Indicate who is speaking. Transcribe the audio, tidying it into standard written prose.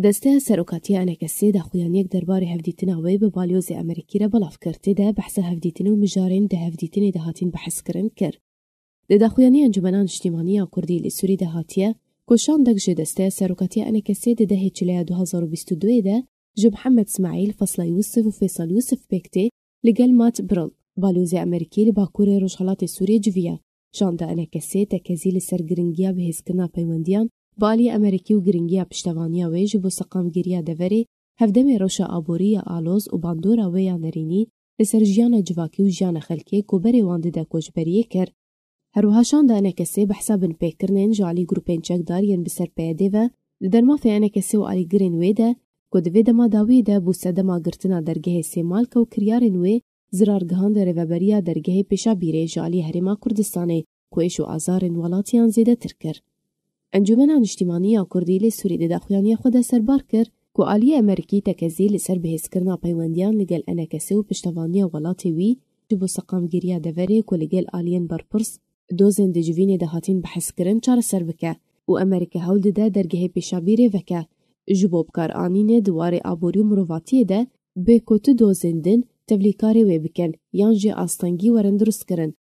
Speaker 1: دسته سروکاتیه انکسی داخویانیک درباره هفدیتنا وی به بالیوز امریکی را بلاف کرد ده بحث هفدیتن و مجارین ده هفدیتن دهاتین بحث کرن کر. ده داخویانی انجمنان اجتماعی کردی لسوری دهاتیه کشان دکج دسته سروکاتیه انکسی ده ده چله 2022 ده جو محمد اسماعیل فصل یوسف و فیصل یوسف بکتی لگل مات برل بالیوز امریکی لباکور رجحالات سوریه جویه. شان ده انکسی تکزی لسر گرنگیا به هزکرنا پیوندیان بالی امریکی و گرنگیا پشتوانیا وی جبو سقامگیریا دوری هفدم روشا آبوری آلوز و باندورا ویا نرینی لسر جیانا جواکی و جیانا خلکی کوبری وانده ده کوچبریه کر. هروهاشان ده انکسی بحسابن پیکرنین جو علی گروپین چکدارین بسر پیده و درما فی انکسی و علی گرین وی ده کود وی دما داوی ده بو سدما گرتنا درگه سیمال کو کریارن وی زرارگهان ده روبریا درگه پیشا بیره جو علی هریما کردستانه کویش و آزارن ولاتیان زیده ترکر. انجمنان اجتماعی کردی لسوری داخویانی خود سربار کرد که آلی امریکی تکزی لسر بهزکرنا پیوندیان لگل انکسی و پشتوانی ولاتی وی جبو سقامگیریا دوری که لگل آلین برپرس دوزن دجوین دهاتین بحث کرن چار سر بکه و امریکا هولد ده درگه پیشابیره وکه جبو بکار آنین دوار آبوری و مروواتی ده به کت دوزندن تبلیکاری وی بکن یان جی آستانگی ورن درست کرن